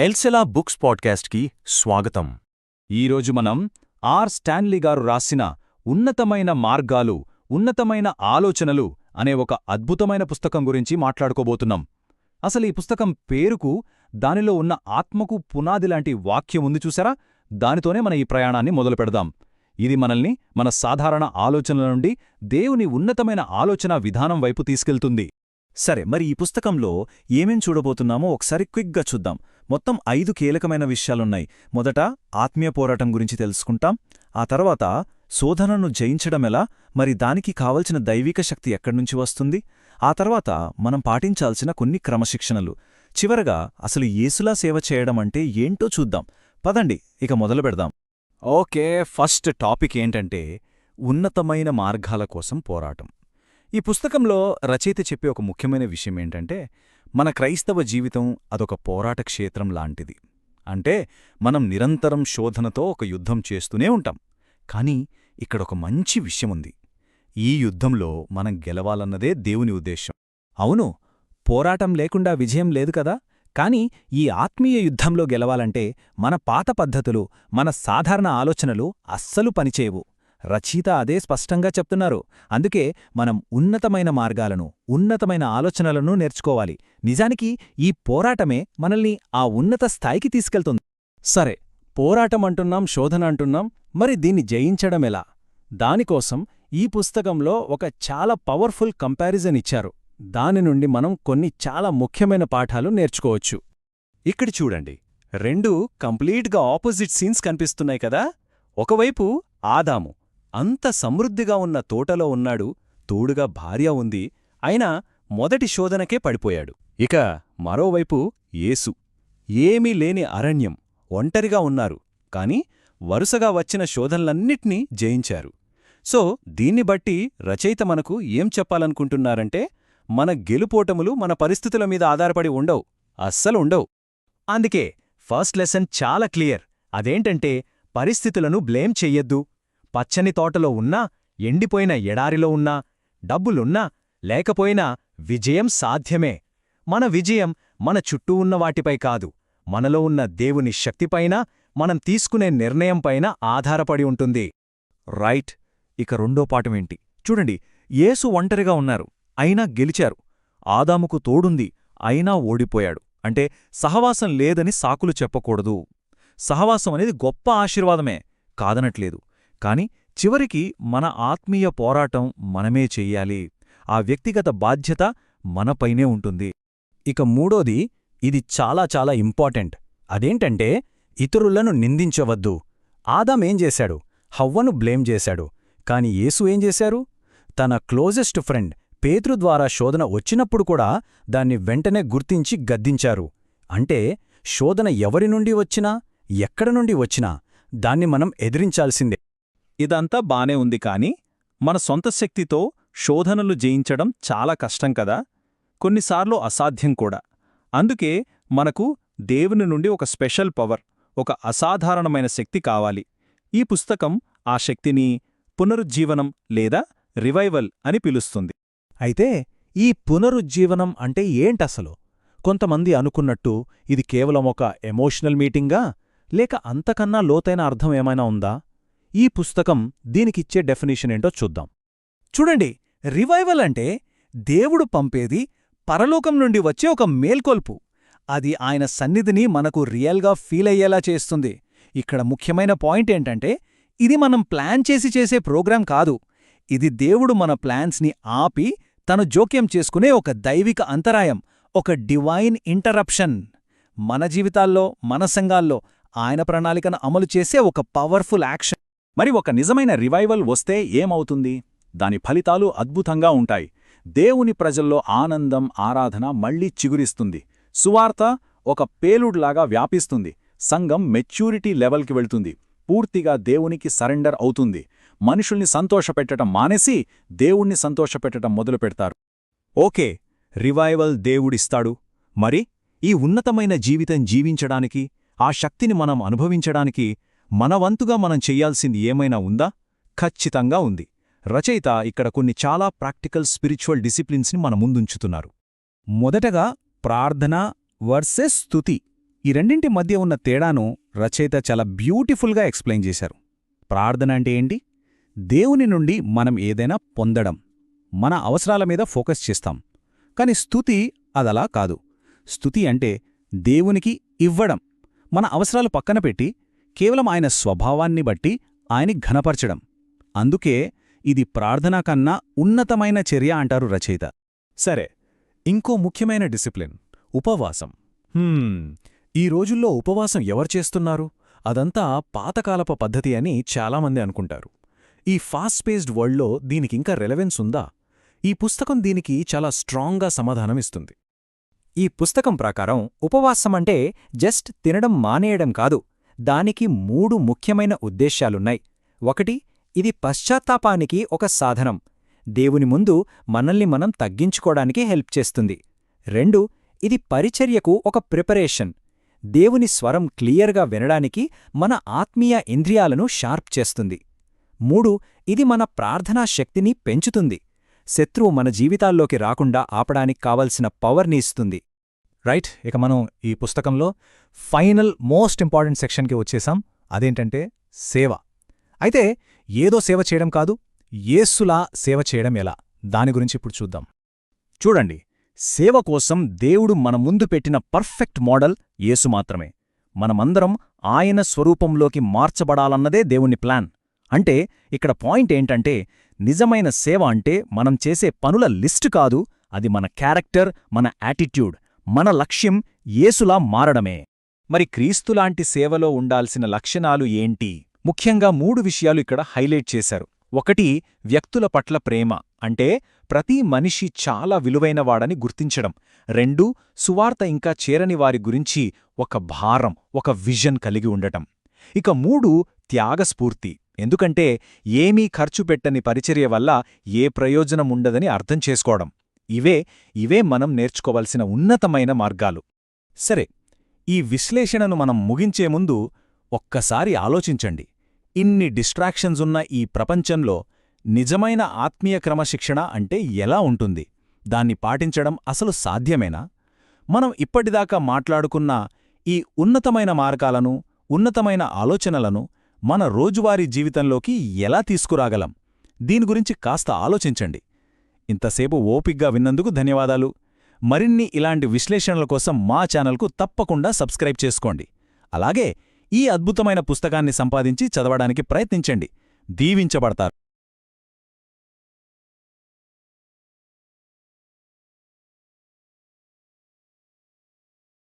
ఎల్సెలా books పాడ్కాస్ట్కి స్వాగతం. ఈరోజు మనం స్టాన్లీ గారు రాసిన ఉన్నతమైన మార్గాలు, ఉన్నతమైన ఆలోచనలు అనే ఒక అద్భుతమైన పుస్తకం గురించి మాట్లాడుకోబోతున్నాం. అసలు ఈ పుస్తకం పేరుకు, దానిలో ఉన్న ఆత్మకు పునాదిలాంటి వాక్యం ఉంది చూసారా? దానితోనే మన ఈ ప్రయాణాన్ని మొదలుపెడదాం. ఇది మనల్ని మన సాధారణ ఆలోచనల నుండి దేవుని ఉన్నతమైన ఆలోచనా విధానం వైపు తీసుకెళ్తుంది. సరే, మరి ఈ పుస్తకంలో ఏమేం చూడబోతున్నామో ఒకసారి క్విక్గా చూద్దాం. మొత్తం 5 కీలకమైన విషయాలున్నాయి. మొదట ఆత్మీయ పోరాటం గురించి తెలుసుకుంటాం. ఆ తర్వాత శోధనను జయించడమెలా, మరి దానికి కావలసిన దైవిక శక్తి ఎక్కడ్నుంచి వస్తుంది. ఆ తర్వాత మనం పాటించాల్సిన కొన్ని క్రమశిక్షణలు. చివరగా అసలు యేసులా సేవ చేయడం అంటే ఏంటో చూద్దాం. పదండి, ఇక మొదలు పెడదాం. ఓకే, ఫస్ట్ టాపిక్ ఏంటంటే ఉన్నతమైన మార్గాల కోసం పోరాటం. ఈ పుస్తకంలో రచయిత చెప్పే ఒక ముఖ్యమైన విషయం ఏంటంటే, మన క్రైస్తవ జీవితం అదొక పోరాట క్షేత్రం లాంటిది. అంటే మనం నిరంతరం శోధనతో ఒక యుద్ధం చేస్తూనే ఉంటాం. కానీ ఇక్కడొక మంచి విషయముంది. ఈ యుద్ధంలో మనం గెలవాలన్నదే దేవుని ఉద్దేశం. అవును, పోరాటం లేకుండా విజయం లేదు కదా. కాని ఈ ఆత్మీయ యుద్ధంలో గెలవాలంటే మన పాత పద్ధతులు, మన సాధారణ ఆలోచనలు అస్సలు పనిచేయవు. రచయిత అదే స్పష్టంగా చెప్తున్నారు. అందుకే మనం ఉన్నతమైన మార్గాలను, ఉన్నతమైన ఆలోచనలను నేర్చుకోవాలి. నిజానికి ఈ పోరాటమే మనల్ని ఆ ఉన్నత స్థాయికి తీసుకెళ్తుంది. సరే, పోరాటం అంటున్నాం, శోధన అంటున్నాం, మరి దీన్ని జయించడమెలా? దానికోసం ఈ పుస్తకంలో ఒక చాలా పవర్ఫుల్ కంపారిజన్ ఇచ్చారు. దాని నుండి మనం కొన్ని చాలా ముఖ్యమైన పాఠాలు నేర్చుకోవచ్చు. ఇక్కడ చూడండి, 2 కంప్లీట్గా ఆపోజిట్ సీన్స్ కనిపిస్తున్నాయి కదా. ఒకవైపు ఆదాము అంత సమృద్ధిగా ఉన్న తోటలో ఉన్నాడు, తోడుగా భార్య ఉంది, అయినా మొదటి శోధనకే పడిపోయాడు. ఇక మరోవైపు యేసు, ఏమీ లేని అరణ్యం, ఒంటరిగా ఉన్నారు, కాని వరుసగా వచ్చిన శోధనలన్నిటినీ జయించారు. సో దీన్ని బట్టి రచయిత మనకు ఏం చెప్పాలనుకుంటున్నారంటే, మన గెలుపోటములు మన పరిస్థితుల మీద ఆధారపడి ఉండవు, అస్సలు ఉండవు. అందుకే ఫస్ట్ లెసన్ చాలా క్లియర్. అదేంటంటే, పరిస్థితులను బ్లేమ్ చెయ్యొద్దు. పచ్చని తోటలో ఉన్నా, ఎండిపోయిన ఎడారిలో ఉన్నా, డబ్బులున్నా లేకపోయినా విజయం సాధ్యమే. మన విజయం మన చుట్టూ ఉన్న వాటిపై కాదు, మనలో ఉన్న దేవుని శక్తిపైన, మనం తీసుకునే నిర్ణయంపైన ఆధారపడి ఉంటుంది. రైట్. ఇక రెండో పాఠమేంటి చూడండి. యేసు ఒంటరిగా ఉన్నారు, అయినా గెలిచారు. ఆదాముకు తోడుంది, అయినా ఓడిపోయాడు. అంటే సహవాసం లేదని సాకులు చెప్పకూడదు. సహవాసం అనేది గొప్ప ఆశీర్వాదమే, కాదనట్లేదు. కాని చివరికి మన ఆత్మీయ పోరాటం మనమే చెయ్యాలి. ఆ వ్యక్తిగత బాధ్యత మనపైనే ఉంటుంది. ఇక మూడోది, ఇది చాలా చాలా ఇంపార్టెంట్. అదేంటంటే, ఇతరులను నిందించవద్దు. ఆదామేం చేశాడు? హవ్వను బ్లేమ్ చేశాడు. కాని యేసు ఏం చేశారు? తన క్లోజెస్ట్ ఫ్రెండ్ పేతురు ద్వారా శోధన వచ్చినప్పుడు కూడా దాన్ని వెంటనే గుర్తించి గద్దించారు. అంటే శోధన ఎవరి నుండి వచ్చినా, ఎక్కడ నుండి వచ్చినా దాన్ని మనం ఎదిరించాల్సిందే. ఇదంతా బానే ఉంది, కాని మన సొంత శక్తితో శోధనలు జయించడం చాలా కష్టం కదా, కొన్నిసార్లు అసాధ్యం కూడా. అందుకే మనకు దేవుని నుండి ఒక స్పెషల్ పవర్, ఒక అసాధారణమైన శక్తి కావాలి. ఈ పుస్తకం ఆ శక్తిని పునరుజ్జీవనం లేదా రివైవల్ అని పిలుస్తుంది. అయితే ఈ పునరుజ్జీవనం అంటే ఏంటసలు? కొంతమంది అనుకున్నట్టు ఇది కేవలం ఒక ఎమోషనల్ మీటింగా, లేక అంతకన్నా లోతైన అర్థం ఏమైనా ఉందా? ఈ పుస్తకం దీనికిచ్చే డెఫినిషన్ ఏంటో చూద్దాం. చూడండి, రివైవల్ అంటే దేవుడు పంపేది పరలోకం నుండి వచ్చే ఒక మేల్కొల్పు. అది ఆయన సన్నిధిని మనకు రియల్గా ఫీల్ అయ్యేలా చేస్తుంది. ఇక్కడ ముఖ్యమైన పాయింట్ ఏంటంటే, ఇది మనం ప్లాన్ చేసే ప్రోగ్రాం కాదు. ఇది దేవుడు మన ప్లాన్స్ని ఆపి తను జోక్యం చేసుకునే ఒక దైవిక అంతరాయం, ఒక డివైన్ ఇంటరప్షన్. మన జీవితాల్లో, మన సంఘాల్లో ఆయన ప్రణాళికను అమలు చేసే ఒక పవర్ఫుల్ యాక్షన్. మరి ఒక నిజమైన రివైవల్ వస్తే ఏమవుతుంది? దాని ఫలితాలు అద్భుతంగా ఉంటాయి. దేవుని ప్రజల్లో ఆనందం, ఆరాధన మళ్లీ చిగురిస్తుంది. సువార్త ఒక పేలుడ్లాగా వ్యాపిస్తుంది. సంఘం మెచ్యూరిటీ లెవెల్కి వెళ్తుంది. పూర్తిగా దేవునికి సరెండర్ అవుతుంది. మనుషుల్ని సంతోషపెట్టడం మానేసి దేవుణ్ణి సంతోషపెట్టడం మొదలుపెడతారు. ఓకే, రివైవల్ దేవుడిస్తాడు. మరి ఈ ఉన్నతమైన జీవితం జీవించడానికి, ఆ శక్తిని మనం అనుభవించడానికి మన వంతుగా మనం చెయ్యాల్సింది ఏమైనా ఉందా? ఖచ్చితంగా ఉంది. రచయిత ఇక్కడ కొన్ని చాలా ప్రాక్టికల్ స్పిరిచువల్ డిసిప్లిన్స్ని మన ముందుంచుతున్నారు. మొదటగా ప్రార్థన వర్సెస్ స్తుతి. ఈ రెండింటి మధ్య ఉన్న తేడాను రచయిత చాలా బ్యూటిఫుల్గా ఎక్స్ప్లెయిన్ చేశారు. ప్రార్థన అంటే ఏంటి? దేవుని నుండి మనం ఏదైనా పొందడం, మన అవసరాల మీద ఫోకస్ చేస్తాం. కాని స్తుతి అదలా కాదు. స్తుతి అంటే దేవునికి ఇవ్వడం, మన అవసరాలు పక్కన పెట్టి కేవలం ఆయన స్వభావాన్ని బట్టి ఆయన్ని ఘనపరచడం. అందుకే ఇది ప్రార్థన కన్నా ఉన్నతమైన చర్య అంటారు రచయిత. సరే, ఇంకో ముఖ్యమైన డిసిప్లిన్ ఉపవాసం. ఈ రోజుల్లో ఉపవాసం ఎవరు చేస్తున్నారు? అదంతా పాతకాలపు పద్ధతి అని చాలామంది అనుకుంటారు. ఈ ఫాస్ట్ పేస్డ్ వరల్డ్లో దీనికింకా రెలవెన్స్ ఉందా? ఈ పుస్తకం దీనికి చాలా స్ట్రాంగ్గా సమాధానమిస్తుంది. ఈ పుస్తకం ప్రకారం ఉపవాసమంటే జస్ట్ తినడం మానేయడం కాదు. దానికి 3 ముఖ్యమైన ఉద్దేశ్యాలున్నాయి. 1, ఇది పశ్చాత్తాపానికి ఒక సాధనం, దేవుని ముందు మనల్ని మనం తగ్గించుకోవడానికి హెల్ప్ చేస్తుంది. 2, ఇది పరిచర్యకు ఒక ప్రిపరేషన్, దేవుని స్వరం క్లియర్గా వినడానికి మన ఆత్మీయ ఇంద్రియాలను షార్ప్ చేస్తుంది. 3, ఇది మన ప్రార్థనా శక్తిని పెంచుతుంది, శత్రువు మన జీవితాల్లోకి రాకుండా ఆపడానికి కావలసిన పవర్ని ఇస్తుంది. రైట్, ఇక మనం ఈ పుస్తకంలో ఫైనల్ మోస్ట్ ఇంపార్టెంట్ సెక్షన్కి వచ్చేసాం. అదేంటంటే సేవ. అయితే ఏదో సేవ చేయడం కాదు, యేసులా సేవ చేయడం ఎలా, దాని గురించి ఇప్పుడు చూద్దాం. చూడండి, సేవ కోసం దేవుడు మన ముందు పెట్టిన పర్ఫెక్ట్ మోడల్ యేసు మాత్రమే. మనమందరం ఆయన స్వరూపంలోకి మార్చబడాలన్నదే దేవుని ప్లాన్. అంటే ఇక్కడ పాయింట్ ఏంటంటే, నిజమైన సేవ అంటే మనం చేసే పనుల లిస్టు కాదు, అది మన క్యారెక్టర్, మన యాటిట్యూడ్, మన లక్ష్యం యేసులా మారడమే. మరి క్రీస్తులాంటి సేవలో ఉండాల్సిన లక్షణాలు ఏంటి? ముఖ్యంగా 3 విషయాలు ఇక్కడ హైలైట్ చేశారు. 1, వ్యక్తుల పట్ల ప్రేమ, అంటే ప్రతి మనిషి చాలా విలువైనవాడని గుర్తించడం. 2, సువార్త ఇంకా చేరని వారి గురించి ఒక భారం, ఒక విజన్ కలిగి ఉండటం. ఇక 3, త్యాగస్ఫూర్తి, ఎందుకంటే ఏమీ ఖర్చు పెట్టని పరిచర్య వల్ల ఏ ప్రయోజనం ఉండదని అర్థం చేసుకోవడం. ఇవే మనం నేర్చుకోవలసిన ఉన్నతమైన మార్గాలు. సరే, ఈ విశ్లేషణను మనం ముగించే ముందు ఒక్కసారి ఆలోచించండి. ఇన్ని డిస్ట్రాక్షన్స్ ఉన్న ఈ ప్రపంచంలో నిజమైన ఆత్మీయ క్రమశిక్షణ అంటే ఎలా ఉంటుంది? దాన్ని పాటించడం అసలు సాధ్యమేనా? మనం ఇప్పటిదాకా మాట్లాడుకున్న ఈ ఉన్నతమైన మార్గాలను, ఉన్నతమైన ఆలోచనలను మన రోజువారీ జీవితంలోకి ఎలా తీసుకురాగలం? దీని గురించి కాస్త ఆలోచించండి. ఇంతసేపు ఓపిగ్గా విన్నందుకు ధన్యవాదాలు. మరిన్ని ఇలాంటి విశ్లేషణల కోసం మా ఛానల్కు తప్పకుండా సబ్స్క్రైబ్ చేసుకోండి. అలాగే ఈ అద్భుతమైన పుస్తకాన్ని సంపాదించి చదవడానికి ప్రయత్నించండి. దీవించబడతారు.